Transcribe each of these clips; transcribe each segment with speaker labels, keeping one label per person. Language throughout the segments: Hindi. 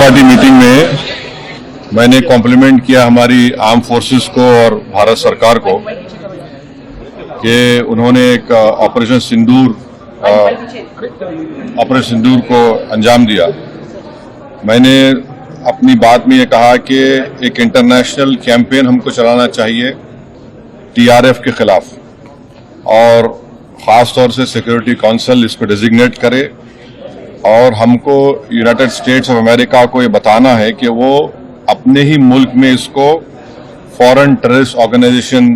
Speaker 1: पार्टी मीटिंग में मैंने कॉम्प्लीमेंट किया हमारी आर्म फोर्सेस को और भारत सरकार को कि उन्होंने एक ऑपरेशन सिंदूर को अंजाम दिया। मैंने अपनी बात में ये कहा कि एक इंटरनेशनल कैंपेन हमको चलाना चाहिए टीआरएफ के खिलाफ, और ख़ास तौर से सिक्योरिटी काउंसिल इसको डिजिग्नेट करे और हमको यूनाइटेड स्टेट्स ऑफ अमेरिका को ये बताना है कि वो अपने ही मुल्क में इसको फॉरेन टेररिस्ट ऑर्गेनाइजेशन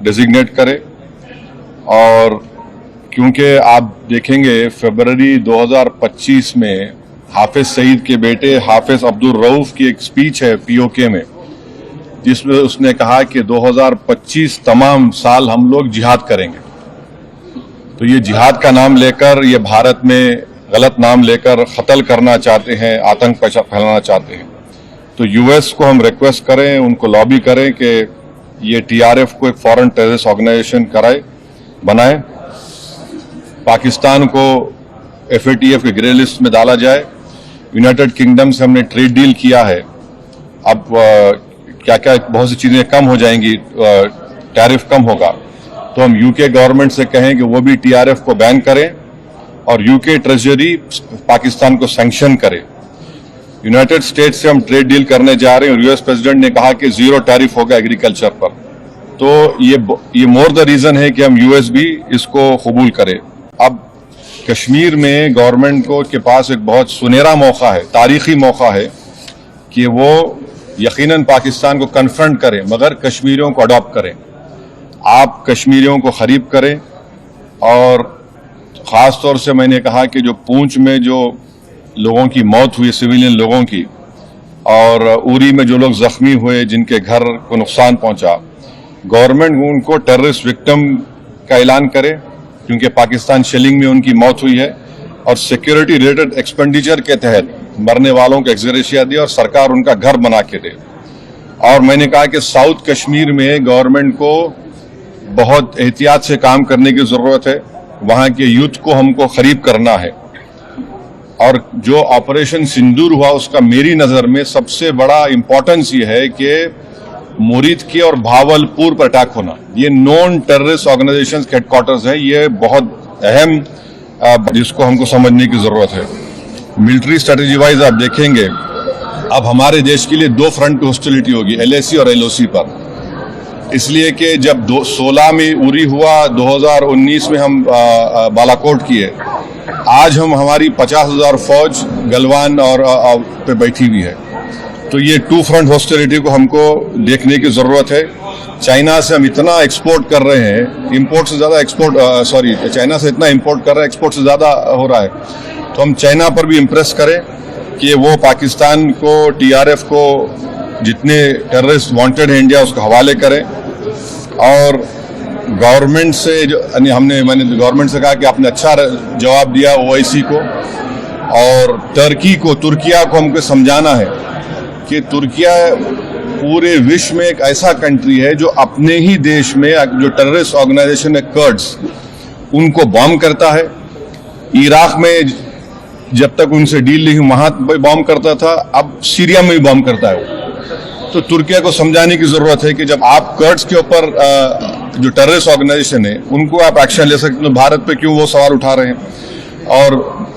Speaker 1: डिजिग्नेट करे। और क्योंकि आप देखेंगे फरवरी 2025 में हाफिज सईद के बेटे हाफिज अब्दुल रऊफ की एक स्पीच है पीओके में, जिसमें उसने कहा कि 2025 तमाम साल हम लोग जिहाद करेंगे। तो ये जिहाद का नाम लेकर, ये भारत में गलत नाम लेकर कत्ल करना चाहते हैं, आतंक फैलाना चाहते हैं। तो यूएस को हम रिक्वेस्ट करें, उनको लॉबी करें कि ये टीआरएफ को एक फॉरेन टेररिस्ट ऑर्गेनाइजेशन बनाए, पाकिस्तान को एफएटीएफ के ग्रे लिस्ट में डाला जाए। यूनाइटेड किंगडम से हमने ट्रेड डील किया है, अब क्या क्या बहुत सी चीजें कम हो जाएंगी, टैरिफ कम होगा। तो हम यूके गवर्नमेंट से कहें कि वो भी टीआरएफ को बैन करें और यूके ट्रेजरी पाकिस्तान को सैंक्शन करे। यूनाइटेड स्टेट्स से हम ट्रेड डील करने जा रहे हैं और यूएस प्रेसिडेंट ने कहा कि 0 टैरिफ होगा एग्रीकल्चर पर। तो ये मोर द रीजन है कि हम यूएस भी इसको कबूल करे। अब कश्मीर में गवर्नमेंट के पास एक बहुत सुनहरा मौका है, तारीखी मौका है कि वो यकीनन पाकिस्तान को कन्फ्रंट करें, मगर कश्मीरियों को अडॉप्ट करें। आप कश्मीरियों को खरीब करें। और ख़ास तौर से मैंने कहा कि जो पूंछ में जो लोगों की मौत हुई, सिविलियन लोगों की, और उरी में जो लोग जख्मी हुए, जिनके घर को नुकसान पहुंचा, गवर्नमेंट उनको टेररिस्ट विक्टिम का ऐलान करे, क्योंकि पाकिस्तान शेलिंग में उनकी मौत हुई है, और सिक्योरिटी रिलेटेड एक्सपेंडिचर के तहत मरने वालों को एक्सग्रेशिया दे और सरकार उनका घर बना के दे। और मैंने कहा कि साउथ कश्मीर में गवर्नमेंट को बहुत एहतियात से काम करने की जरूरत है, वहां के यूथ को हमको करीब करना है। और जो ऑपरेशन सिंदूर हुआ उसका मेरी नजर में सबसे बड़ा इंपॉर्टेंस ये है कि मुरीद के और भावलपुर पर अटैक होना, ये नॉन टेररिस्ट ऑर्गेनाइजेशन के हेडक्वार्टर्स है, ये बहुत अहम जिसको हमको समझने की जरूरत है। मिलिट्री स्ट्रेटेजी वाइज आप देखेंगे अब हमारे देश के लिए 2 फ्रंट पे हॉस्टिलिटी होगी, एलएसी और एलओसी पर। इसलिए कि जब 16 में उरी हुआ, 2019 में हम बालाकोट किए, आज हमारी 50,000 फौज गलवान और पे बैठी हुई है। तो ये 2 फ्रंट हॉस्टिलिटी को हमको देखने की जरूरत है। चाइना से हम इतना एक्सपोर्ट कर रहे हैं, इंपोर्ट से ज्यादा चाइना से इतना इंपोर्ट कर रहे हैं, एक्सपोर्ट से ज्यादा हो रहा है। तो हम चाइना पर भी इम्प्रेस करें कि वो पाकिस्तान को, टीआरएफ को, जितने टेररिस्ट वांटेड है इंडिया, उसको हवाले करें। और गवर्नमेंट से मैंने गवर्नमेंट से कहा कि आपने अच्छा जवाब दिया ओआईसी को, और तुर्किया को हमको समझाना है कि तुर्किया पूरे विश्व में एक ऐसा कंट्री है जो अपने ही देश में जो टेररिस्ट ऑर्गेनाइजेशन है कर्ड्स, उनको बॉम्ब करता है। इराक में जब तक उनसे डील नहीं हुई वहां बॉम्ब करता था, अब सीरिया में भी बॉम्ब करता है। तो तुर्किया को समझाने की जरूरत है कि जब आप कर्ड्स के ऊपर जो टेररिस्ट ऑर्गेनाइजेशन है उनको आप एक्शन ले सकते, तो भारत पे क्यों वो सवाल उठा रहे हैं। और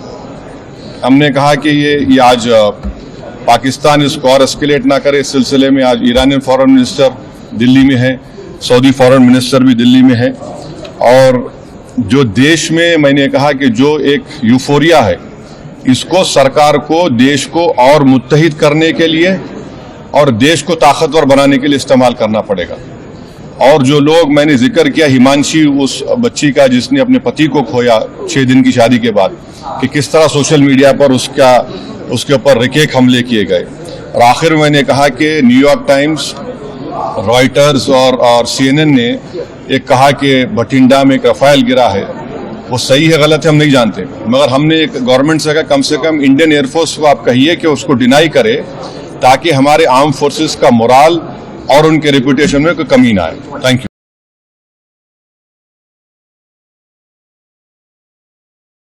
Speaker 1: हमने कहा कि ये आज पाकिस्तान इसको और एस्केलेट ना करे। इस सिलसिले में आज ईरानियन फॉरेन मिनिस्टर दिल्ली में है, सऊदी फॉरेन मिनिस्टर भी दिल्ली में है। और जो देश में मैंने कहा कि जो एक यूफोरिया है, इसको सरकार को देश को और मुत्तहिद करने के लिए और देश को ताकतवर बनाने के लिए इस्तेमाल करना पड़ेगा। और जो लोग मैंने जिक्र किया, हिमांशी, उस बच्ची का जिसने अपने पति को खोया 6 दिन की शादी के बाद, कि किस तरह सोशल मीडिया पर उसके ऊपर रिकेक हमले किए गए। और आखिर में मैंने कहा कि न्यूयॉर्क टाइम्स, रॉयटर्स और CNN ने एक कहा कि बठिंडा में एक रफाल गिरा है। वो सही है गलत है हम नहीं जानते, मगर हमने एक गवर्नमेंट से कहा कम से कम इंडियन एयरफोर्स को आप कहिए कि उसको डिनाई करे, ताकि हमारे आर्म फोर्सेस का मोराल और उनके रेपुटेशन में कोई कमी ना आए। Thank you.